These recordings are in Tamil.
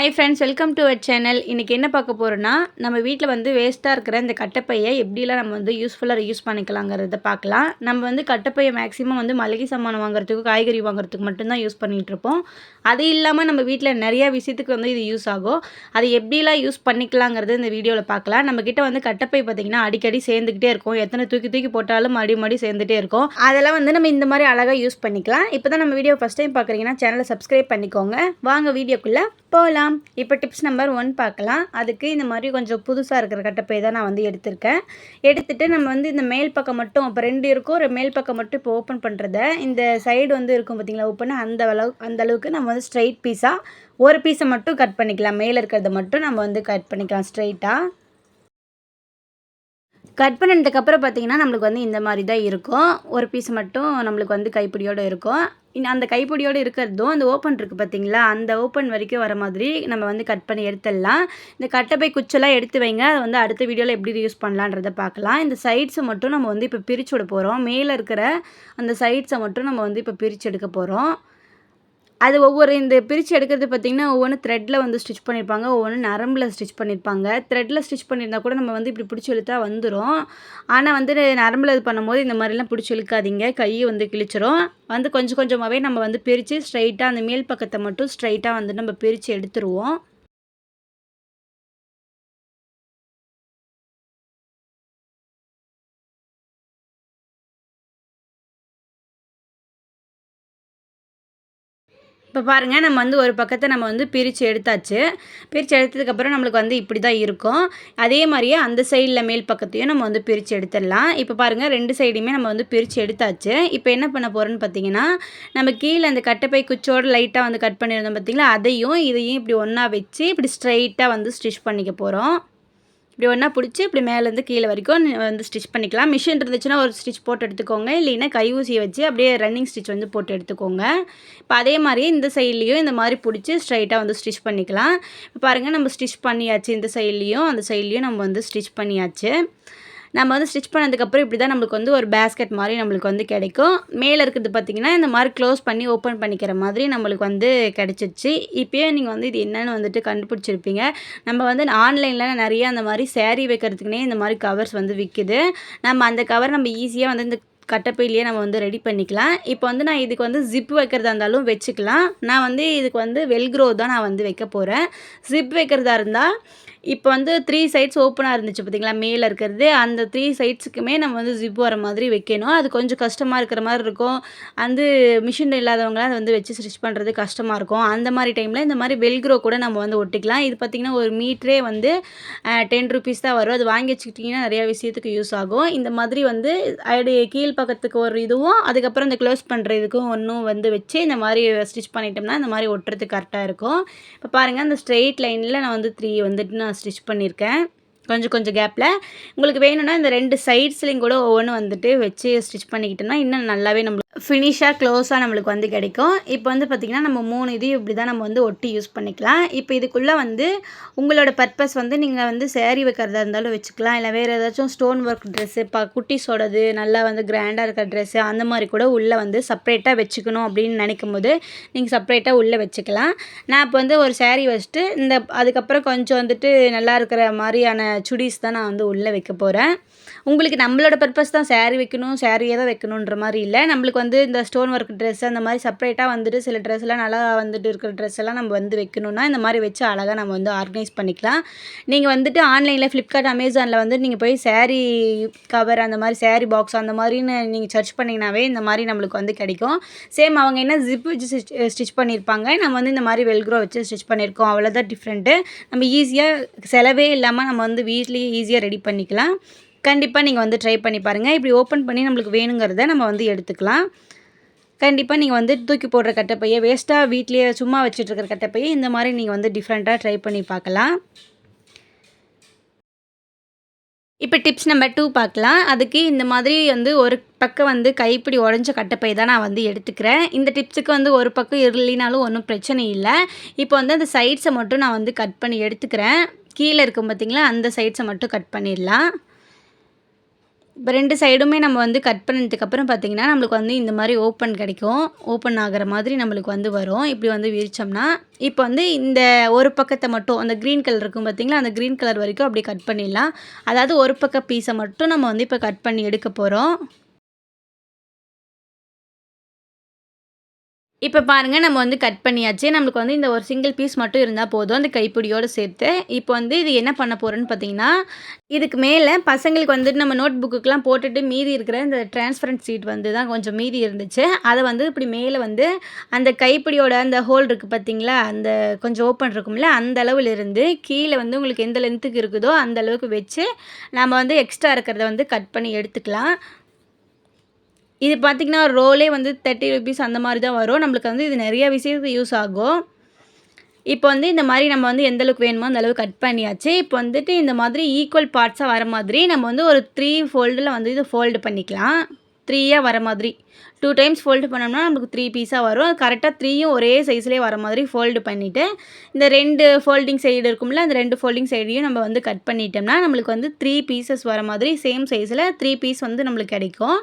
Hi friends, welcome to our channel. இன்றைக்கி என்ன பார்க்க போகிறோன்னா, நம்ம வீட்டில் வந்து வேஸ்ட்டாக இருக்கிற இந்த கட்டைப்பையை எப்படிலாம் நம்ம வந்து யூஸ்ஃபுல்லாக யூஸ் பண்ணிக்கலாங்கிறத பார்க்கலாம். நம்ம வந்து கட்டைப்பையை மேக்ஸிமம் வந்து மளிகை சாமான் வாங்குறதுக்கு, காய்கறி வாங்குறதுக்கு மட்டும்தான் யூஸ் பண்ணிகிட்ருப்போம். அது இல்லாமல் நம்ம வீட்டில் நிறையா விஷயத்துக்கு வந்து இது யூஸ் ஆகும். அதை எப்படிலாம் யூஸ் பண்ணிக்கலாங்கிறது இந்த வீடியோவில் பார்க்கலாம். நம்மக்கிட்ட வந்து கட்டைப்பை பார்த்திங்கன்னா அடிக்கடி சேர்ந்துக்கிட்டே இருக்கும். எத்தனை தூக்கி தூக்கி போட்டாலும் மடி சேர்ந்துகிட்டே இருக்கும். அதெல்லாம் வந்து நம்ம இந்த மாதிரி அழகாக யூஸ் பண்ணிக்கலாம். இப்போ தான் நம்ம வீடியோ ஃபஸ்ட் டைம் பார்க்குறீங்கன்னா சேனலை சப்ஸ்கிரைப் பண்ணிக்கோங்க. வாங்க வீடியோக்குள்ளே போகலாம். இப்போ டிப்ஸ் நம்பர் 1 பார்க்கலாம். அதுக்கு இந்த மாதிரி கொஞ்சம் புதுசாக இருக்கிற கட்டைப்பை தான் நான் வந்து எடுத்திருக்கேன். எடுத்துகிட்டு நம்ம வந்து இந்த மேல் பக்கம் மட்டும் இப்போ 2 இருக்கும், ஒரு மேல் பக்கம் மட்டும் இப்போ ஓப்பன் பண்ணுறத இந்த சைடு வந்து இருக்கும் பார்த்திங்களா, ஓப்பன் அந்த அளவுக்கு நம்ம வந்து ஸ்ட்ரைட் பீஸாக ஒரு பீஸை மட்டும் கட் பண்ணிக்கலாம். மேலே இருக்கிறத மட்டும் நம்ம வந்து கட் பண்ணிக்கலாம் ஸ்ட்ரைட்டாக. கட் பண்ணதுக்கப்புறம் பார்த்திங்கன்னா நம்மளுக்கு வந்து இந்த மாதிரி தான் இருக்கும். ஒரு பீஸ் மட்டும் நம்மளுக்கு வந்து கைப்பிடியோடு இருக்கும். அந்த கைப்பிடியோடு இருக்கிறதும் அந்த ஓப்பன் இருக்குது பார்த்திங்களா, அந்த ஓப்பன் வரைக்கும் வர மாதிரி நம்ம வந்து கட் பண்ணி எடுத்துடலாம். இந்த கட்டைப்பை குச்செல்லாம் எடுத்து வைங்க. அதை வந்து அடுத்த வீடியோவில் எப்படி யூஸ் பண்ணலான்றதை பார்க்கலாம். இந்த சைட்ஸை மட்டும் நம்ம வந்து இப்போ பிரித்து விட போகிறோம். மேலே இருக்கிற அந்த சைட்ஸை மட்டும் நம்ம வந்து இப்போ பிரித்து எடுக்க போகிறோம். அது ஒவ்வொரு இந்த பிரித்து எடுக்கிறது பார்த்திங்கன்னா ஒவ்வொன்று த்ரெட்டில் வந்து ஸ்டிச் பண்ணியிருப்பாங்க, ஒவ்வொன்று நரம்பில் ஸ்டிச் பண்ணியிருப்பாங்க. த்ரெட்டில் ஸ்டிச் பண்ணியிருந்தால் கூட நம்ம வந்து இப்படி பிடிச்சி இழுத்தா வந்துடும். ஆனால் வந்து நரம்பில் இது பண்ணும்போது இந்த மாதிரிலாம் பிடிச்சி இழுக்காதீங்க, கையை வந்து கிழிச்சிரும். வந்து கொஞ்சம் கொஞ்சமாகவே நம்ம வந்து பிரித்து ஸ்ட்ரைட்டாக அந்த மேல் பக்கத்தை மட்டும் ஸ்ட்ரைட்டாக வந்து நம்ம பிரித்து எடுத்துருவோம். இப்போ பாருங்கள், நம்ம வந்து ஒரு பக்கத்தை நம்ம வந்து பிரித்து எடுத்தாச்சு. பிரித்து எடுத்ததுக்கப்புறம் நம்மளுக்கு வந்து இப்படி தான் இருக்கும். அதே மாதிரியே அந்த சைடில் மேல் பக்கத்தையும் நம்ம வந்து பிரித்து எடுத்துடலாம். இப்போ பாருங்கள், 2 சைடையுமே நம்ம வந்து பிரித்து எடுத்தாச்சு. இப்போ என்ன பண்ண போகிறோன்னு பார்த்தீங்கன்னா, நம்ம கீழே அந்த கட்டைப்பை குச்சோடு லைட்டாக வந்து கட் பண்ணியிருந்தோம் பார்த்திங்களா, அதையும் இதையும் இப்படி ஒன்றா வச்சு இப்படி ஸ்ட்ரைட்டாக வந்து ஸ்டிச் பண்ணிக்க போகிறோம். இப்படி ஒன்றா பிடிச்சி இப்படி மேலேருந்து கீழே வரைக்கும் வந்து ஸ்டிச் பண்ணிக்கலாம். மிஷின் இருந்துச்சுன்னா ஒரு ஸ்டிச் போட்டு எடுத்துக்கோங்க, இல்லைன்னா கை ஊசியை வச்சு அப்படியே ரன்னிங் ஸ்டிச் வந்து போட்டு எடுத்துக்கோங்க. இப்போ அதே மாதிரியே இந்த சைட்லேயும் இந்த மாதிரி பிடிச்சி ஸ்ட்ரைட்டாக வந்து ஸ்டிச் பண்ணிக்கலாம். இப்போ பாருங்கள், நம்ம ஸ்டிச் பண்ணியாச்சு. இந்த சைட்லேயும் அந்த சைட்லேயும் நம்ம வந்து ஸ்டிச் பண்ணியாச்சு. நம்ம வந்து ஸ்டிச் பண்ணதுக்கப்புறம் இப்படி தான் நம்மளுக்கு வந்து ஒரு பேஸ்கெட் மாதிரி நம்மளுக்கு வந்து கிடைக்கும். மேலே இருக்கிறது பார்த்திங்கன்னா இந்த மாதிரி க்ளோஸ் பண்ணி ஓப்பன் பண்ணிக்கிற மாதிரி நம்மளுக்கு வந்து கிடச்சிருச்சு. இப்போயே நீங்கள் வந்து இது என்னென்னு வந்துட்டு கண்டுபிடிச்சிருப்பீங்க. நம்ம வந்து ஆன்லைனில் நிறைய அந்த மாதிரி சேரீ வைக்கிறதுக்குனே இந்த மாதிரி கவர்ஸ் வந்து விற்கிது. நம்ம அந்த கவர் நம்ம ஈஸியாக வந்து இந்த கட்டைப்பையிலேயே நம்ம வந்து ரெடி பண்ணிக்கலாம். இப்போ வந்து நான் இதுக்கு வந்து ஜிப் வைக்கிறதா இருந்தாலும் வச்சுக்கலாம். நான் வந்து இதுக்கு வந்து வெல்க்ரோ தான் நான் வந்து வைக்க போகிறேன். ஜிப் வைக்கிறதா இருந்தால் இப்போ வந்து 3 சைட்ஸ் ஓப்பனாக இருந்துச்சு பார்த்திங்களா, மேலே இருக்கிறது அந்த 3 சைட்ஸுக்குமே நம்ம வந்து ஜிப் வர மாதிரி வைக்கணும். அது கொஞ்சம் கஷ்டமாக இருக்கிற மாதிரி இருக்கும். வந்து மிஷின் இல்லாதவங்களாம் அதை வந்து வச்சு ஸ்டிச் பண்ணுறது கஷ்டமாக இருக்கும். அந்த மாதிரி டைமில் இந்த மாதிரி வெல்க்ரோ கூட நம்ம வந்து ஒட்டிக்கலாம். இது பார்த்திங்கன்னா ஒரு மீட்டரே வந்து 10 ருபீஸ் தான் வரும். அது வாங்கி வச்சுக்கிட்டிங்கன்னா நிறையா விஷயத்துக்கு யூஸ் ஆகும். இந்த மாதிரி வந்து அப்படியே கீழ் பக்கத்துக்கு ஒரு இதுவும் அதுக்கப்புறம் இந்த க்ளோஸ் பண்ணுற இதுக்கும் ஒன்றும் வந்து வச்சு இந்த மாதிரி ஸ்டிச் பண்ணிட்டோம்னா இந்த மாதிரி ஒட்டுறதுக்கு கரெக்டாக இருக்கும். இப்போ பாருங்கள், அந்த ஸ்ட்ரெயிட் லைனில் நான் வந்து 3 வந்துட்டு நான் ஸ்டிச் பண்ணியிருக்கேன். கொஞ்சம் கேப்பில் உங்களுக்கு வேணும்னா இந்த 2 சைட்ஸ்லையும் கூட ஒவ்வொன்று வந்துட்டு வச்சு ஸ்டிச் பண்ணிக்கிட்டோம்னா இன்னும் நல்லாவே நம்மளுக்கு ஃபினிஷாக க்ளோஸாக நம்மளுக்கு வந்து கிடைக்கும். இப்போ வந்து பார்த்திங்கன்னா நம்ம 3 இதையும் இப்படி தான் நம்ம வந்து ஒட்டி யூஸ் பண்ணிக்கலாம். இப்போ இதுக்குள்ளே வந்து உங்களோட பர்பஸ் வந்து நீங்கள் வந்து சேரீ வைக்கிறதா இருந்தாலும் வச்சுக்கலாம், இல்லை வேறு ஏதாச்சும் ஸ்டோன் ஒர்க் ட்ரெஸ்ஸு குட்டீஸோடது நல்லா வந்து கிராண்டாக இருக்கிற ட்ரெஸ்ஸு அந்த மாதிரி கூட உள்ளே வந்து செப்ரேட்டாக வச்சுக்கணும் அப்படின்னு நினைக்கும் போது நீங்கள் செப்ரேட்டாக உள்ளே வச்சுக்கலாம். நான் இப்போ வந்து ஒரு சேரீ வச்சுட்டு அதுக்கப்புறம் கொஞ்சம் வந்துட்டு நல்லா இருக்கிற மாதிரியான சுடிஸ் தான் நான் வந்து உள்ளே வைக்க போகிறேன். உங்களுக்கு நம்மளோட பர்பஸ் தான் சேரீ வைக்கணும், சேரீயே தான் வைக்கணுன்ற மாதிரி இல்லை. நம்மளுக்கு வந்து இந்த ஸ்டோன் ஒர்க் ட்ரெஸ் அந்த மாதிரி செப்பரேட்டாக வந்துட்டு சில ட்ரெஸ்லாம் நல்லா வந்துட்டு இருக்கிற ட்ரெஸ் எல்லாம் நம்ம வந்து வைக்கணும்னா இந்த மாதிரி வச்சு அழகாக நம்ம வந்து ஆர்கனைஸ் பண்ணிக்கலாம். நீங்கள் வந்துட்டு ஆன்லைனில் ஃப்ளிப்கார்ட், அமேசானில் வந்து நீங்கள் போய் சேரீ கவர் அந்த மாதிரி சேரீ பாக்ஸ் அந்த மாதிரின்னு நீங்கள் சர்ச் பண்ணிங்கனாவே இந்த மாதிரி நம்மளுக்கு வந்து கிடைக்கும். சேம் அவங்க என்ன ஜிப் வச்சு ஸ்டிச் பண்ணியிருப்பாங்க, நம்ம வந்து இந்த மாதிரி வெல்க்ரோ வச்சு ஸ்டிச் பண்ணியிருக்கோம், அவ்வளோதான் டிஃப்ரெண்ட்டு. நம்ம ஈஸியாக செலவே இல்லாமல் நம்ம வந்து வீட்லேயே ஈஸியாக ரெடி பண்ணிக்கலாம். கண்டிப்பாக நீங்கள் வந்து ட்ரை பண்ணி பாருங்கள். இப்படி ஓப்பன் பண்ணி நம்மளுக்கு வேணுங்கிறத நம்ம வந்து எடுத்துக்கலாம். கண்டிப்பாக நீங்கள் வந்து தூக்கி போடுற கட்டைப்பையை வேஸ்ட்டாக வீட்லேயே சும்மா வச்சுட்ருக்கிற கட்டைப்பையை இந்த மாதிரி நீங்கள் வந்து டிஃப்ரெண்ட்டாக ட்ரை பண்ணி பார்க்கலாம். இப்போ டிப்ஸ் நம்பர் 2 பார்க்கலாம். அதுக்கு இந்த மாதிரி வந்து ஒரு பக்கம் வந்து கைப்பிடி உடஞ்ச கட்டைப்பை தான் நான் வந்து எடுத்துக்கிறேன். இந்த டிப்ஸுக்கு வந்து ஒரு பக்கம் இல்லைனாலும் ஒன்றும் பிரச்சனை இல்லை. இப்போ வந்து அந்த சைட்ஸை மட்டும் நான் வந்து கட் பண்ணி எடுத்துக்கிறேன். கீழே இருக்கும் பார்த்திங்களா, அந்த சைட்ஸை மட்டும் கட் பண்ணிடலாம். இப்போ 2 சைடுமே நம்ம வந்து கட் பண்ணதுக்கப்புறம் பார்த்தீங்கன்னா, நம்மளுக்கு வந்து இந்த மாரி ஓப்பன் கிடைக்கும். ஓப்பன் ஆகுற மாதிரி நம்மளுக்கு வந்து வரும். இப்படி வந்து விரிச்சோம்னா, இப்போ வந்து இந்த ஒரு பக்கத்த மட்டும் அந்த கிரீன் கலர் இருக்கும் பார்த்தீங்களா, அந்த கிரீன் கலர் வரைக்கும் அப்படியே கட் பண்ணிடலாம். அதாவது ஒரு பக்க பீஸை மட்டும் நம்ம வந்து இப்போ கட் பண்ணி எடுக்க போறோம். இப்போ பாருங்க நம்ம வந்து கட் பண்ணியாச்சு. நம்மளுக்கு வந்து இந்த ஒரு சிங்கிள் பீஸ் மட்டும் இருந்தா போதும். அந்த கைப்பிடியோடு சேர்த்து. இப்போ வந்து இது என்ன பண்ண போறோம்ன்னு பார்த்தீங்கன்னா, இதுக்கு மேல பசங்களுக்கு வந்துட்டு நம்ம நோட் புக்குக்குலாம் போட்டுட்டு மீதி இருக்கிற இந்த டிரான்ஸ்பரன்ட் ஷீட் வந்து தான் கொஞ்சம் மீதி இருந்துச்சு. அத வந்து இப்படி மேல வந்து அந்த கைப்பிடியோட அந்த ஹோல் இருக்கு பார்த்தீங்களா, அந்த கொஞ்சம் ஓப்பன் இருக்கும்ல, அந்த அளவுல இருந்து கீழ வந்து உங்களுக்கு எந்த லென்த்துக்கு இருக்குதோ அந்த அளவுக்கு வச்சு, நம்ம வந்து எக்ஸ்ட்ரா இருக்கிறத வந்து கட் பண்ணி எடுத்துக்கலாம். இது பார்த்தீங்கன்னா, ரோலே வந்து ₹30 அந்த மாரி தான் வரும். நம்மளுக்கு வந்து இது நெறைய விஷயத்துக்கு யூஸ் ஆகும். இப்போ வந்து இந்த மாரி நம்ம வந்து எந்த அளவுக்கு வேணுமோ, அந்த அளவுக்கு கட் பண்ணியாச்சு. இப்போ வந்துட்டு இந்த மாதிரி ஈக்குவல் பார்ட்ஸா வர மாதிரி நம்ம வந்து ஒரு 3 ஃபோல்டுல வந்து இத ஃபோல்டு பண்ணிக்கலாம். 3யா வர மாதிரி. 2 டைம்ஸ் ஃபோல்டு பண்ணோம்னா நமக்கு 3 பீஸா வரும். கரெக்ட்டா 3யும் ஒரே சைஸ்லயே வர மாதிரி ஃபோல்டு பண்ணிட்டு, இந்த 2 ஃபோல்டிங் சைடு இருக்கும்ல, அந்த 2 ஃபோல்டிங் சைடையும் நம்ம வந்து கட் பண்ணிட்டோம்னா, நம்மளுக்கு வந்து 3 பீசஸ் வர மாதிரி சேம் சைஸ்ல 3 பீஸ் வந்து நம்மளுக்கு கிடைக்கும்.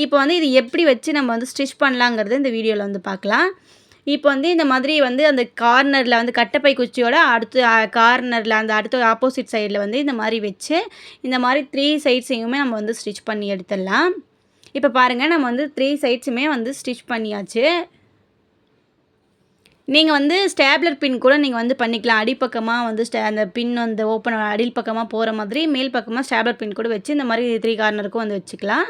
இப்போ வந்து இது எப்படி வச்சு நம்ம வந்து ஸ்டிச் பண்ணலாங்கிறத இந்த வீடியோல வந்து பார்க்கலாம். இப்போ வந்து இந்த மாதிரி வந்து அந்த கார்னர்ல வந்து கட்டைப்பை குச்சியோட அடுத்து கார்னர்ல அந்த அடுத்த ஆப்போசிட் சைடுல வந்து இந்த மாரி வச்சு, இந்த மாரி 3 சைட்ஸையுமே நம்ம வந்து ஸ்டிச் பண்ணி எடுத்துடலாம். இப்போ பாருங்க நம்ம வந்து 3 சைட்ஸுமே வந்து ஸ்டிச் பண்ணியாச்சு. நீங்க வந்து ஸ்டேப்லர் பின் கூட நீங்க வந்து பண்ணிக்கலாம். அடிப்பக்கமா வந்து அந்த பின் வந்து ஓப்பன் அடில் பக்கமா போற மாதிரி, மேல் பக்கமா ஸ்டேப்லர் பின் கூட வச்சு இந்த மாரி 3 கார்னருக்கும் வந்து வச்சுக்கலாம்.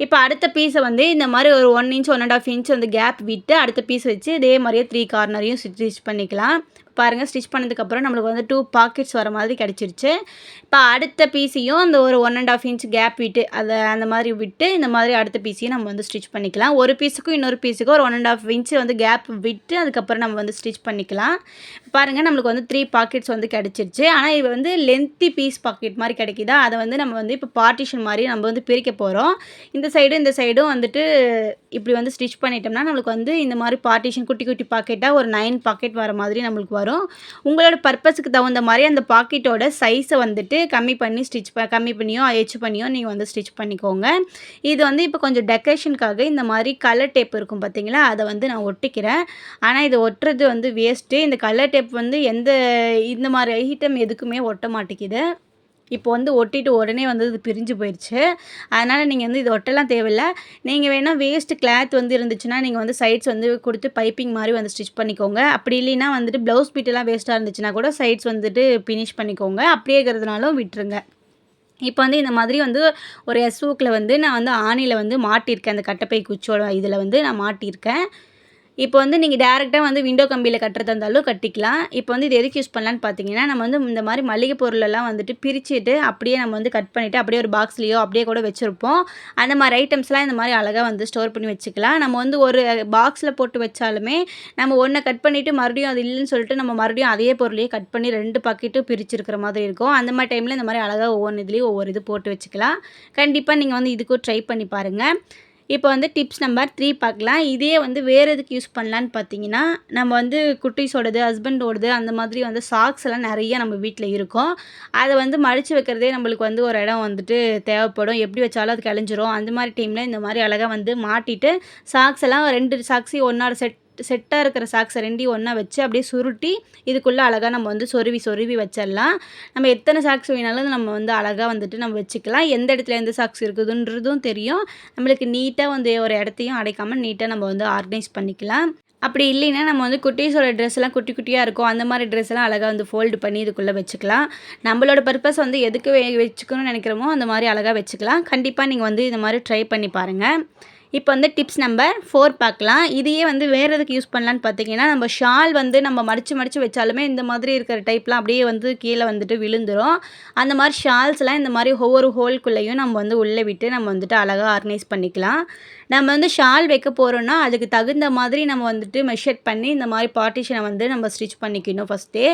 இப்போ அடுத்த பீஸ வந்து இந்த மாரி ஒரு 1 இன்ச் 1 1/2 இன்ச் வந்து கேப் விட்டு அடுத்த பீஸ் வச்சு இதே மாரியே 3 கார்னரையும் ஸ்டிச் பண்ணிக்கலாம். பாருங்க ஸ்டிச் பண்ணதுக்கப்புறம் நம்மளுக்கு வந்து 2 பாக்கெட்ஸ் வர மாதிரி கிடச்சிருச்சு. இப்போ அடுத்த பீஸையும் அந்த ஒரு 1 1/2 இன்ச் கேப் விட்டு அந்த மாதிரி விட்டு இந்த மாதிரி அடுத்த பீஸையும் நம்ம வந்து ஸ்டிச் பண்ணிக்கலாம். ஒரு பீஸுக்கும் இன்னொரு பீஸுக்கும் ஒரு 1 1/2 இன்ச் வந்து கேப் விட்டு அதுக்கப்புறம் நம்ம வந்து ஸ்டிச் பண்ணிக்கலாம். பாருங்க நம்மளுக்கு வந்து 3 பாக்கெட்ஸ் வந்து கிடச்சிருச்சு. ஆனா இது வந்து லென்த்தி பீஸ் பாக்கெட் மாரி கிடைக்குதா, அத வந்து நம்ம வந்து இப்போ பார்ட்டிஷன் மாரி நம்ம வந்து பிரிக்க போறோம். இந்த சைடும் இந்த சைடும் வந்துட்டு இப்படி வந்து ஸ்டிச் பண்ணிட்டோம்னா, நம்மளுக்கு வந்து இந்த மாரி பார்ட்டிஷன் குட்டி குட்டி பாக்கெட்டா ஒரு 9 பாக்கெட் வர மாதிரி நம்மளுக்கு வரும். உங்களோட பர்ப்பஸுக்கு தகுந்த மாரி அந்த பாக்கெட்டோட சைஸ வந்துட்டு கம்மி பண்ணி கம்மி பண்ணியோ, எச் பண்ணியோ நீங்க வந்து ஸ்டிச் பண்ணிக்கோங்க. இது வந்து இப்போ கொஞ்சம் டெக்கரேஷனுக்காக இந்த மாரி கலர் டேப் இருக்கும் பார்த்தீங்களா, அத வந்து நான் ஒட்டிக்கிறேன். ஆனா இது ஒட்டுறது வந்து வேஸ்ட்டு. இந்த கலர் டேப் வந்து இந்த மாரி ஐட்டம் எதுக்குமே ஒட்ட மாட்டேங்குது. இப்போ வந்து ஒட்டிட்டு உடனே வந்து இது பிரிஞ்சு போயிருச்சு. அதனால நீங்க வந்து இது ஒட்டலாம் தேவையில்ல. நீங்க வேணா வேஸ்ட் கிளாத் வந்து இருந்துச்சுன்னா, நீங்க வந்து சைட்ஸ் வந்து குடுத்து பைப்பிங் மாரி வந்து ஸ்டிச் பண்ணிக்கோங்க. அப்படி இல்லைன்னா வந்துட்டு ப்ளவுஸ் பீட்டெல்லாம் வேஸ்ட்டா இருந்துச்சுன்னா கூட சைட்ஸ் வந்துட்டு ஃபினிஷ் பண்ணிக்கோங்க. அப்படியே இருக்கிறதுனாலும் விட்டுருங்க. இப்போ வந்து இந்த மாதிரி வந்து ஒரு ஹூக்ல வந்து நான் வந்து ஆணியில வந்து மாட்டியிருக்கேன். அந்த கட்டைப்பை குச்சியோட இதில வந்து நான் மாட்டியிருக்கேன். இப்போ வந்து நீங்க டைரக்ட்டா வந்து விண்டோ கம்பியில கட்டுறதா இருந்தாலும் கட்டிக்கலாம். இப்போ வந்து இது எதுக்கு யூஸ் பண்ணலான்னு பார்த்தீங்கன்னா, நம்ம வந்து இந்த மாரி மளிகை பொருளெல்லாம் வந்துட்டு பிரிச்சுட்டு, அப்படியே நம்ம வந்து கட் பண்ணிட்டு, அப்படியே ஒரு பாக்ஸ்லயோ அப்படியே கூட வச்சிருப்போம். அந்த மாரி ஐட்டம்ஸ்லாம் இந்த மாரி அழகா வந்து ஸ்டோர் பண்ணி வச்சுக்கலாம். நம்ம வந்து ஒரு பாக்ஸ்ல போட்டு வச்சாலுமே, நம்ம ஒண்ண கட் பண்ணிட்டு மறுபடியும் அது இல்லன்னு சொல்லிட்டு, நம்ம மறுபடியும் அதே பொருளையே கட் பண்ணி 2 பாக்கெட்டும் பிரிச்சிருக்கிற மாதிரி இருக்கும். அந்த மாரி டைம்ல இந்த மாரி அழகா ஒவ்வொரு இதுலயும் ஒவ்வொரு இது போட்டு வச்சுக்கலாம். கண்டிப்பா நீங்க வந்து இதுக்கும் ட்ரை பண்ணி பாருங்க. இப்போ வந்து டிப்ஸ் நம்பர் 3 பார்க்கலாம். இதே வந்து வேறு எதுக்கு யூஸ் பண்ணலான்னு பார்த்தீங்கன்னா, நம்ம வந்து குட்டீஸோடது, ஹஸ்பண்டோடது அந்த மாதிரி வந்து சாக்ஸ் எல்லாம் நெறைய நம்ம வீட்ல இருக்கும். அத வந்து மடிச்சு வைக்கிறதே நம்மளுக்கு வந்து ஒரு இடம் வந்துட்டு தேவைப்படும். எப்படி வச்சாலும் அது கிழிஞ்சிரும். அந்த மாரி டைம்ல இந்த மாரி அழகா வந்து மாட்டிட்டு, சாக்ஸ் எல்லாம் 2 சாக்ஸையும் ஒண்ணா செட்டா இருக்கிற சாக்ஸ 2யும் ஒண்ணா வச்சு அப்படியே சுருட்டி, இதுக்குள்ள அழகா நம்ம வந்து சொருவி வச்சிடலாம். நம்ம எத்தனை சாக்ஸ் வேணாலும் நம்ம வந்து அழகா வந்துட்டு நம்ம வச்சுக்கலாம். எந்த இடத்துல எந்த சாக்ஸ் இருக்குதுன்றதும் தெரியும். நம்மளுக்கு நீட்டா வந்து ஒரு இடத்தையும் அடைக்காம நீட்டா நம்ம வந்து ஆர்கனைஸ் பண்ணிக்கலாம். அப்படி இல்லைன்னா நம்ம வந்து குட்டீஸோட ட்ரெஸ்லாம் குட்டி குட்டியா இருக்கும். அந்த மாரி ட்ரெஸ்லாம் அழகா வந்து ஃபோல்டு பண்ணி இதுக்குள்ள வச்சுக்கலாம். நம்மளோட பர்ப்பஸ் வந்து எதுக்கு வச்சுக்கணும்னு நினைக்கிறோமோ, அந்த மாரி அழகா வச்சுக்கலாம். கண்டிப்பா நீங்க வந்து இந்த மாரி ட்ரை பண்ணி பாருங்க. இப்போ வந்து டிப்ஸ் நம்பர் 4 பார்க்கலாம். இதையே வந்து வேறு எதுக்கு யூஸ் பண்ணலான்னு பார்த்தீங்கன்னா, நம்ம ஷால் வந்து நம்ம மடிச்சு வச்சாலுமே இந்த மாதிரி இருக்கிற டைப்லாம் அப்படியே வந்து கீழ வந்துட்டு விழுந்துரும். அந்த மாரி ஷால்ஸ்லாம் இந்த மாரி ஒவ்வொரு ஹோல்குள்ளேயும் நம்ம வந்து உள்ள விட்டு நம்ம வந்துட்டு அழகா ஆர்கனைஸ் பண்ணிக்கலாம். நம்ம வந்து ஷால் வைக்க போறோம்னா, அதுக்கு தகுந்த மாதிரி நம்ம வந்துட்டு மெஷர் பண்ணி இந்த மாரி பார்ட்டிஷன வந்து நம்ம ஸ்டிச் பண்ணிக்கணும் ஃபர்ஸ்ட்டே.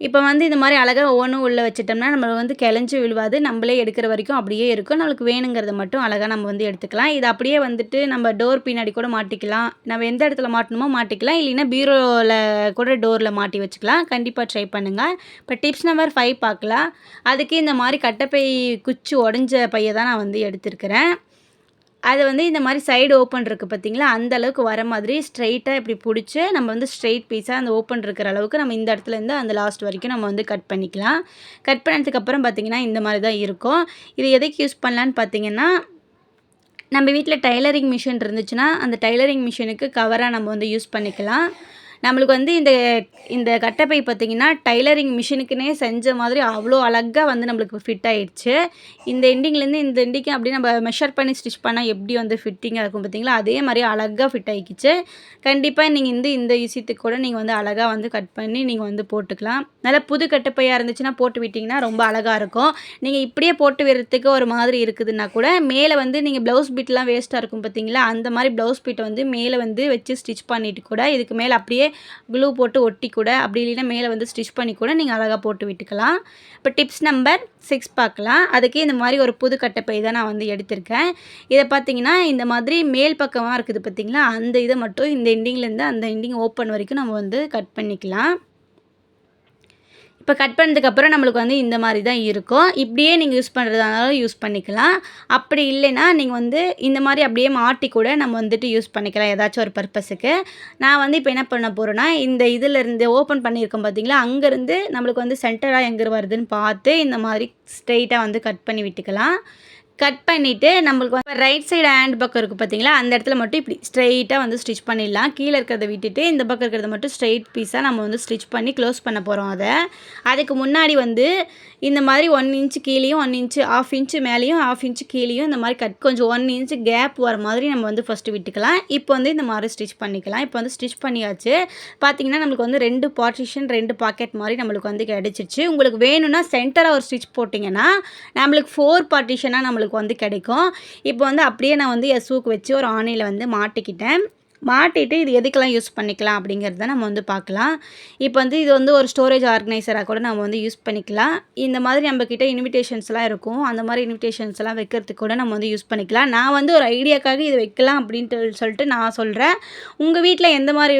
இப்போ வந்து இந்த மாதிரி அழகாக ஒவ்வொன்றும் உள்ளே வச்சுட்டோம்னா நம்ம வந்து கிளஞ்சி விழுவாது, நம்மளே எடுக்கிற வரைக்கும் அப்படியே இருக்கும். நம்மளுக்கு வேணுங்கிறத மட்டும் அழகாக நம்ம வந்து எடுத்துக்கலாம். இது அப்படியே வந்துட்டு நம்ம டோர் பின்னாடி கூட மாட்டிக்கலாம். நம்ம எந்த இடத்துல மாட்டணுமோ மாட்டிக்கலாம், இல்லைன்னா பீரோவில் கூட டோரில் மாட்டி வச்சுக்கலாம். கண்டிப்பாக ட்ரை பண்ணுங்கள். இப்போ டிப்ஸ் நம்பர் 5 பார்க்கலாம். அதுக்கு இந்த மாதிரி கட்டைப்பை குச்சி உடஞ்ச பையை தான் நான் வந்து எடுத்திருக்கிறேன். அது வந்து இந்த மாதிரி சைடு ஓப்பன் இருக்குது பார்த்தீங்களா, அந்த அளவுக்கு வர மாதிரி ஸ்ட்ரெயிட்டாக இப்படி பிடிச்சி நம்ம வந்து ஸ்ட்ரெயிட் பீஸாக அந்த ஓப்பன் இருக்கிற அளவுக்கு நம்ம இந்த இடத்துலேருந்து அந்த லாஸ்ட் வரைக்கும் நம்ம வந்து கட் பண்ணிக்கலாம். கட் பண்ணதுக்கப்புறம் பார்த்திங்கன்னா இந்த மாதிரி தான் இருக்கும். இது எதுக்கு யூஸ் பண்ணலான்னு பார்த்தீங்கன்னா, நம்ம வீட்டில் டைலரிங் மிஷின் இருந்துச்சுன்னா அந்த டைலரிங் மிஷினுக்கு கவராக நம்ம வந்து யூஸ் பண்ணிக்கலாம். நம்மளுக்கு வந்து இந்த கட்டைப்பை பார்த்திங்கன்னா டைலரிங் மிஷினுக்குன்னே செஞ்ச மாதிரி அவ்வளோ அழகாக வந்து நம்மளுக்கு ஃபிட் ஆகிடுச்சு. இந்த எண்டிங்லேருந்து இந்த எண்டிங்கு அப்படியே நம்ம மெஷர் பண்ணி ஸ்டிச் பண்ணால் எப்படி வந்து ஃபிட்டிங்காக இருக்கும் பார்த்திங்களா, அதே மாதிரி அழகாக ஃபிட் ஆகிக்கிச்சு. கண்டிப்பாக நீங்கள் இந்த விஷயத்துக்கு கூட நீங்கள் வந்து அழகாக வந்து கட் பண்ணி நீங்கள் வந்து போட்டுக்கலாம். நல்லா புது கட்டைப்பையாக இருந்துச்சுன்னா போட்டு விட்டிங்கன்னா ரொம்ப அழகாக இருக்கும். நீங்கள் இப்படியே போட்டு விடுறதுக்கு ஒரு மாதிரி இருக்குதுன்னா கூட மேலே வந்து நீங்கள் ப்ளவுஸ் பீட்லாம் வேஸ்ட்டாக இருக்கும் பார்த்திங்களா, அந்த மாதிரி ப்ளவுஸ் பீட்டை வந்து மேலே வந்து வச்சு ஸ்டிச் பண்ணிவிட்டு கூட இதுக்கு மேலே அப்படியே க்ளூ போட்டு ஒட்டி கூட அப்படி இல்லைன்னா மேலே வந்து ஸ்டிச் பண்ணி கூட நீங்கள் அழகாக போட்டு விட்டுக்கலாம். இப்போ டிப்ஸ் நம்பர் 6 பார்க்கலாம். அதுக்கு இந்த மாதிரி ஒரு புது கட்டைப்பை தான் நான் வந்து எடுத்திருக்கேன். இதை பார்த்தீங்கன்னா இந்த மாதிரி மேல் பக்கமாக இருக்குது பார்த்தீங்களா, அந்த இதை மட்டும் இந்த எண்டிங்லேருந்து அந்த எண்டிங் ஓப்பன் வரைக்கும் நம்ம வந்து கட் பண்ணிக்கலாம். இப்போ கட் பண்ணதுக்கப்புறம் நம்மளுக்கு வந்து இந்த மாதிரி தான் இருக்கும். இப்படியே நீங்கள் யூஸ் பண்ணுறதானாலும் யூஸ் பண்ணிக்கலாம். அப்படி இல்லைன்னா நீங்கள் வந்து இந்த மாதிரி அப்படியே மாட்டி கூட நம்ம வந்துட்டு யூஸ் பண்ணிக்கலாம் ஏதாச்சும் ஒரு பர்பஸுக்கு. நான் வந்து இப்போ என்ன பண்ண போகிறேன்னா, இந்த இதிலேருந்து ஓப்பன் பண்ணியிருக்கோம் பார்த்தீங்களா, அங்கேருந்து நம்மளுக்கு வந்து சென்டராக எங்கே வருதுன்னு பார்த்து இந்த மாதிரி ஸ்ட்ரெயிட்டாக வந்து கட் பண்ணி விட்டுக்கலாம். கட் பண்ணிவிட்டு நம்மளுக்கு வந்து ரைட் சைடு ஹேண்ட் பக்கம் இருக்குது பார்த்தீங்களா, அந்த இடத்துல மட்டும் இப்படி ஸ்ட்ரெயிட்டாக வந்து ஸ்டிச் பண்ணிடலாம். கீழே இருக்கிறத விட்டுட்டு இந்த பக்கம் இருக்கிறத மட்டும் ஸ்ட்ரெயிட் பீஸாக நம்ம வந்து ஸ்டிச் பண்ணி க்ளோஸ் பண்ண போகிறோம். அதுக்கு முன்னாடி வந்து இந்த மாதிரி 1 இன்ச்சு கீழேயும் 1 இன்ச்சு 1/2 இன்ச்சு மேலேயும் 1/2 இன்ச்சு கீழேயும் இந்த மாதிரி கொஞ்சம் 1 இன்ச்சு கேப் வர மாதிரி நம்ம வந்து ஃபஸ்ட்டு விட்டுக்கலாம். இப்போ வந்து இந்த மாதிரி ஸ்டிச் பண்ணிக்கலாம். இப்போ வந்து ஸ்டிச் பண்ணியாச்சு. பார்த்தீங்கன்னா நம்மளுக்கு வந்து 2 பார்ட்டிஷன் 2 பாக்கெட் மாதிரி நம்மளுக்கு வந்து கிடச்சிருச்சு. உங்களுக்கு வேணும்னா சென்டராக ஒரு ஸ்டிச் போட்டிங்கன்னா நம்மளுக்கு 4 பார்ட்டிஷனாக நம்மளுக்கு வந்து கிடைக்கும். இப்போ வந்து அப்படியே நான் வந்து எஸ்ஸுக்கு வச்சு ஒரு ஆணியில் வந்து மாட்டிக்கிட்டேன். மாட்டிட்டு இது எதுக்கெல்லாம் யூஸ் பண்ணிக்கலாம் அப்படிங்கிறத நம்ம வந்து பார்க்கலாம். இப்போ வந்து இது வந்து ஒரு ஸ்டோரேஜ் ஆர்கனைசராக கூட நம்ம வந்து யூஸ் பண்ணிக்கலாம். இந்த மாதிரி நம்மக்கிட்ட இன்விடேஷன்ஸ்லாம் இருக்கும். அந்த மாதிரி இன்விடேஷன்ஸ்லாம் வைக்கிறதுக்கு கூட நம்ம வந்து யூஸ் பண்ணிக்கலாம். நான் வந்து ஒரு ஐடியாக்காக இது வைக்கலாம் அப்படின்ட்டு சொல்லிட்டு நான் சொல்கிறேன். உங்கள் வீட்டில் எந்த மாதிரி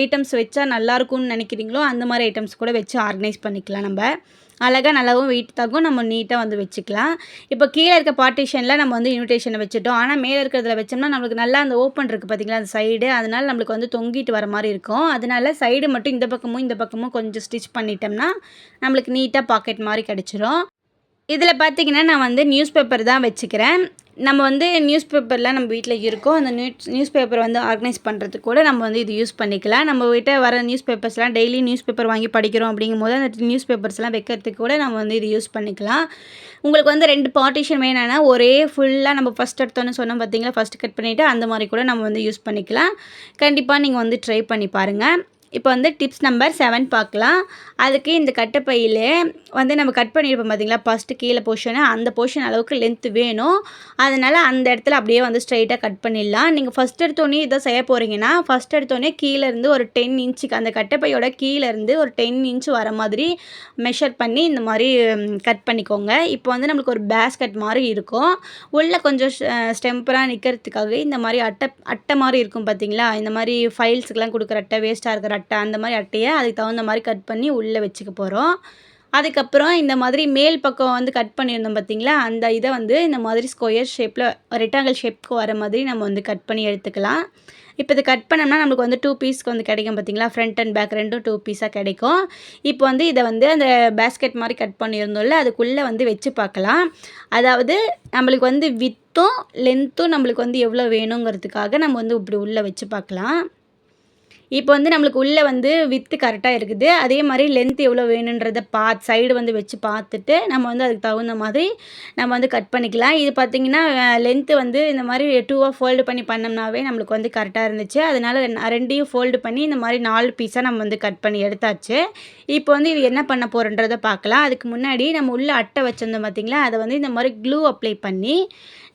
ஐட்டம்ஸ் வச்சா நல்லாயிருக்கும்னு நினைக்கிறீங்களோ அந்த மாதிரி ஐட்டம்ஸ் கூட வச்சு ஆர்கனைஸ் பண்ணிக்கலாம். நம்ம அழகாக நல்லாவும் வெயிட் தாக்கும், நம்ம நீட்டாக வந்து வச்சுக்கலாம். இப்போ கீழே இருக்க பார்ட்டிஷனில் நம்ம வந்து இன்விடேஷனை வச்சுட்டோம். ஆனால் மேலே இருக்கிறதுல வச்சோம்னா நம்மளுக்கு நல்லா அந்த ஓப்பன் இருக்குது பார்த்திங்களா அந்த சைடு, அதனால் நம்மளுக்கு வந்து தொங்கிட்டு வர மாதிரி இருக்கும். அதனால சைடு மட்டும் இந்த பக்கமும் கொஞ்சம் ஸ்டிச் பண்ணிட்டோம்னா நம்மளுக்கு நீட்டாக பாக்கெட் மாதிரி கிடச்சிரும். இதில் பார்த்திங்கன்னா நான் வந்து நியூஸ் பேப்பர் தான் வச்சுக்கிறேன். நம்ம வந்து நியூஸ் பேப்பர்லாம் நம்ம வீட்டில் இருக்கும். அந்த நியூஸ் பேப்பர் வந்து ஆர்கனைஸ் பண்ணுறதுக்கு கூட நம்ம வந்து இது யூஸ் பண்ணிக்கலாம். நம்ம வீட்டை வர நியூஸ் பேப்பர்ஸ்லாம் டெய்லி நியூஸ் பேப்பர் வாங்கி படிக்கிறோம் அப்படிங்கும்போது அந்த நியூஸ் பேப்பர்ஸ்லாம் வைக்கிறதுக்கு கூட நம்ம வந்து இது யூஸ் பண்ணிக்கலாம். உங்களுக்கு வந்து 2 பார்ட்டிஷன் வேணும்னா ஒரே ஃபுல்லாக நம்ம ஃபஸ்ட் எடுத்தோன்னு சொன்னோம் பார்த்தீங்களா, ஃபஸ்ட்டு கட் பண்ணிவிட்டு அந்த மாதிரி கூட நம்ம வந்து யூஸ் பண்ணிக்கலாம். கண்டிப்பாக நீங்கள் வந்து ட்ரை பண்ணி பாருங்கள். இப்போ வந்து டிப்ஸ் நம்பர் 7 பார்க்கலாம். அதுக்கு இந்த கட்டைப்பையில் வந்து நம்ம கட் பண்ணியிருப்போம் பார்த்தீங்களா, ஃபஸ்ட்டு கீழே போர்ஷனை அந்த போர்ஷன் அளவுக்கு லென்த்து வேணும். அதனால் அந்த இடத்துல அப்படியே வந்து ஸ்ட்ரைட்டாக கட் பண்ணிடலாம். நீங்கள் ஃபஸ்ட் எடுத்தோடனே இதை செய்ய போகிறீங்கன்னா ஃபஸ்ட் எடுத்தோடனே கீழேருந்து ஒரு 10 இன்ச்சுக்கு அந்த கட்டைப்பையோட கீழேருந்து ஒரு 10 இன்ச்சு வர மாதிரி மெஷர் பண்ணி இந்த மாதிரி கட் பண்ணிக்கோங்க. இப்போ வந்து நம்மளுக்கு ஒரு பேஸ்கட் மாதிரி இருக்கும். உள்ளே கொஞ்சம் ஸ்டெம்பராக நிற்கிறதுக்காக இந்த மாதிரி அட்டை மாதிரி இருக்கும் பார்த்தீங்களா, இந்த மாதிரி ஃபைல்ஸுக்கெலாம் கொடுக்குற அட்டை, வேஸ்ட்டாக இருக்கிற அட்டை, அந்த மாதிரி அட்டையை அதுக்கு தகுந்த மாதிரி கட் பண்ணி உள்ளே வச்சுக்க போகிறோம். அதுக்கப்புறம் இந்த மாதிரி மேல் பக்கம் வந்து கட் பண்ணியிருந்தோம் பார்த்தீங்களா, அந்த இதை வந்து இந்த மாதிரி ஸ்கொயர் ஷேப்பில் ரெக்டாங்கிள் ஷேப்புக்கு வர மாதிரி நம்ம வந்து கட் பண்ணி எடுத்துக்கலாம். இப்போ இது கட் பண்ணோம்னா நம்மளுக்கு வந்து 2 பீஸ்க்கு வந்து கிடைக்கும் பார்த்தீங்களா, ஃப்ரண்ட் அண்ட் பேக் ரெண்டும் 2 பீஸாக கிடைக்கும். இப்போ வந்து இதை வந்து அந்த பேஸ்கெட் மாதிரி கட் பண்ணியிருந்தோம்ல அதுக்குள்ளே வந்து வச்சு பார்க்கலாம். அதாவது நம்மளுக்கு வந்து வித்தும் லென்த்தும் நம்மளுக்கு வந்து எவ்வளோ வேணுங்கிறதுக்காக நம்ம வந்து இப்படி உள்ளே வச்சு பார்க்கலாம். இப்போ வந்து நம்மளுக்கு உள்ளே வந்து வித்து கரெக்டாக இருக்குது. அதே மாதிரி லென்த் எவ்வளோ வேணுன்றதை சைடு வந்து வச்சு பார்த்துட்டு நம்ம வந்து அதுக்கு தகுந்த மாதிரி நம்ம வந்து கட் பண்ணிக்கலாம். இது பார்த்திங்கன்னா லென்த்து வந்து இந்த மாதிரி 2ஆக ஃபோல்டு பண்ணி பண்ணோம்னாவே நம்மளுக்கு வந்து கரெக்டாக இருந்துச்சு. அதனால் 2யும் ஃபோல்டு பண்ணி இந்த மாதிரி 4 பீஸாக நம்ம வந்து கட் பண்ணி எடுத்தாச்சு. இப்போ வந்து இது என்ன பண்ண போகிறோன்றதை பார்க்கலாம். அதுக்கு முன்னாடி நம்ம உள்ளே அட்டை வச்சுருந்தோம் பார்த்திங்களா, அதை வந்து இந்த மாதிரி க்ளூ அப்ளை பண்ணி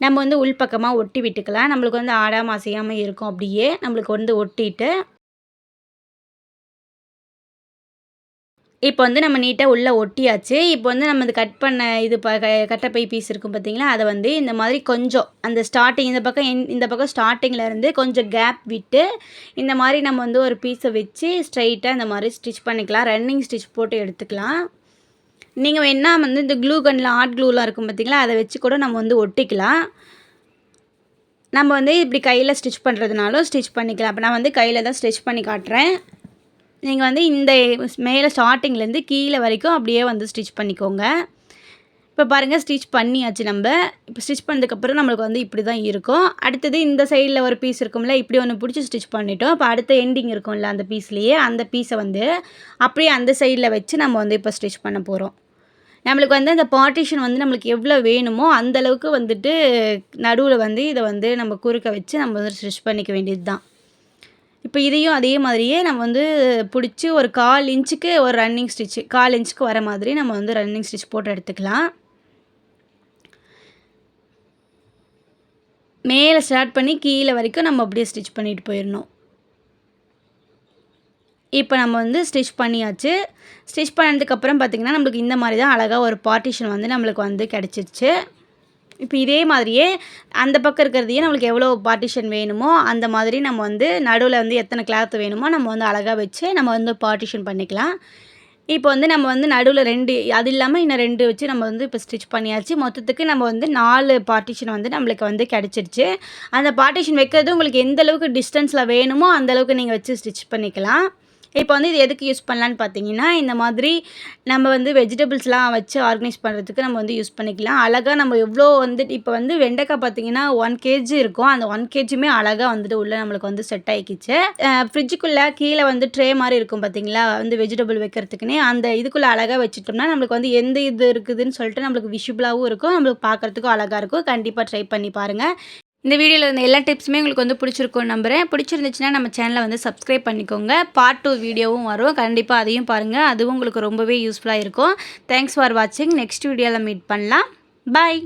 நம்ம வந்து உள்பக்கமாக ஒட்டி விட்டுக்கலாம். நம்மளுக்கு வந்து ஆடாமல் அசையாமல் இருக்கும். அப்படியே நம்மளுக்கு வந்து ஒட்டிட்டு இப்போ வந்து நம்ம நீட்டாக உள்ளே ஒட்டியாச்சு. இப்போ வந்து நம்ம இது கட் பண்ண இது கட்டைப்பை பீஸ் இருக்கும் பார்த்தீங்களா, அதை வந்து இந்த மாதிரி கொஞ்சம் அந்த ஸ்டார்டிங் இந்த பக்கம் ஸ்டார்டிங்கில் இருந்து கொஞ்சம் கேப் விட்டு இந்த மாதிரி நம்ம வந்து ஒரு பீஸை வச்சு ஸ்ட்ரைட்டாக இந்த மாதிரி ஸ்டிச் பண்ணிக்கலாம். ரன்னிங் ஸ்டிச் போட்டு எடுத்துக்கலாம். நீங்கள் வேணா வந்து இந்த க்ளூ கன்னில் ஹாட் க்ளூலாம் இருக்கும் பார்த்தீங்களா, அதை வச்சு கூட நம்ம வந்து ஒட்டிக்கலாம். நம்ம வந்து இப்படி கையில் ஸ்டிச் பண்ணுறதுனாலும் ஸ்டிச் பண்ணிக்கலாம். அப்போ நான் வந்து கையில் தான் ஸ்டிச் பண்ணி காட்டுறேன். நீங்கள் வந்து இந்த மேலே ஸ்டார்டிங்லேருந்து கீழே வரைக்கும் அப்படியே வந்து ஸ்டிச் பண்ணிக்கோங்க. இப்போ பாருங்கள் ஸ்டிச் பண்ணியாச்சு நம்ம. இப்போ ஸ்டிச் பண்ணதுக்கப்புறம் நம்மளுக்கு வந்து இப்படி தான் இருக்கும். அடுத்தது இந்த சைடில் ஒரு பீஸ் இருக்கும்ல, இப்படி ஒன்று பிடிச்சி ஸ்டிச் பண்ணிட்டோம். இப்போ அடுத்த எண்டிங் இருக்கும்ல அந்த பீஸ்லேயே, அந்த பீஸை வந்து அப்படியே அந்த சைடில் வச்சு நம்ம வந்து இப்போ ஸ்டிச் பண்ண போகிறோம். நம்மளுக்கு வந்து அந்த பார்ட்டிஷன் வந்து நம்மளுக்கு எவ்வளோ வேணுமோ அந்தளவுக்கு வந்துட்டு நடுவில் வந்து இதை வந்து நம்ம குறுக்க வச்சு நம்ம வந்து ஸ்டிச் பண்ணிக்க வேண்டியது தான். இப்போ இதையும் அதே மாதிரியே நம்ம வந்து பிடிச்சி ஒரு 1/4 இன்ச்சுக்கு ஒரு ரன்னிங் ஸ்டிச்சு 1/4 இன்ச்சுக்கு வர மாதிரி நம்ம வந்து ரன்னிங் ஸ்டிச் போட்டு எடுத்துக்கலாம். மேலே ஸ்டார்ட் பண்ணி கீழே வரைக்கும் நம்ம அப்படியே ஸ்டிச் பண்ணிட்டு போயிடணும். இப்போ நம்ம வந்து ஸ்டிச் பண்ணியாச்சு. ஸ்டிச் பண்ணதுக்கப்புறம் பார்த்திங்கன்னா நம்மளுக்கு இந்த மாதிரி தான் அழகாக ஒரு பார்ட்டிஷன் வந்து நம்மளுக்கு வந்து கிடச்சிருச்சு. இப்போ இதே மாதிரியே அந்த பக்கம் இருக்கிறதையே நம்மளுக்கு எவ்வளோ பார்ட்டிஷன் வேணுமோ அந்த மாதிரி நம்ம வந்து நடுவில் வந்து எத்தனை கிளாத் வேணுமோ நம்ம வந்து அழகாக வச்சு நம்ம வந்து பார்ட்டிஷன் பண்ணிக்கலாம். இப்போ வந்து நம்ம வந்து நடுவில் 2 அது இல்லாமல் இன்னும் 2 வச்சு நம்ம வந்து இப்போ ஸ்டிச் பண்ணியாச்சு. மொத்தத்துக்கு நம்ம வந்து 4 பார்ட்டிஷன் வந்து நம்மளுக்கு வந்து கிடச்சிருச்சு. அந்த பார்ட்டிஷன் வைக்கிறது உங்களுக்கு எந்த அளவுக்கு டிஸ்டன்ஸில் வேணுமோ அந்தளவுக்கு நீங்கள் வச்சு ஸ்டிச் பண்ணிக்கலாம். இப்போ வந்து இது எதுக்கு யூஸ் பண்ணலான்னு பார்த்தீங்கன்னா, இந்த மாதிரி நம்ம வந்து வெஜிடபிள்ஸ்லாம் வச்சு ஆர்கனைஸ் பண்ணுறதுக்கு நம்ம வந்து யூஸ் பண்ணிக்கலாம். அழகாக நம்ம எவ்வளோ வந்துட்டு இப்போ வந்து வெண்டைக்காய் பார்த்தீங்கன்னா 1 kg இருக்கும். அந்த 1 kgமே அழகாக வந்துட்டு உள்ளே நம்மளுக்கு வந்து செட் ஆகிக்கிச்சு. ஃப்ரிட்ஜுக்குள்ளே கீழே வந்து ட்ரே மாதிரி இருக்கும் பார்த்தீங்களா, வந்து வெஜிடபிள் வைக்கிறதுக்குன்னே அந்த இதுக்குள்ளே அழகாக வச்சுட்டோம்னா நம்மளுக்கு வந்து எந்த இது இருக்குதுன்னு சொல்லிட்டு நம்மளுக்கு விஷுவலாகவும் இருக்கும், நம்மளுக்கு பார்க்குறதுக்கும் அழகாக இருக்கும். கண்டிப்பாக ட்ரை பண்ணி பாருங்கள். இந்த வீடியோவில் இருந்த எல்லா டிப்ஸுமே உங்களுக்கு வந்து பிடிச்சிருக்கும்னு நம்புகிறேன். பிடிச்சிருந்துச்சுன்னா நம்ம சேனலை வந்து சப்ஸ்கிரைப் பண்ணிக்கோங்க. பார்ட் 2 வீடியோவும் வரும். கண்டிப்பாக அதையும் பாருங்கள். அதுவும் உங்களுக்கு ரொம்பவே யூஸ்ஃபுல்லாக இருக்கும். தேங்க்ஸ் ஃபார் வாட்சிங். நெக்ஸ்ட் வீடியோவில் மீட் பண்ணலாம். பாய்.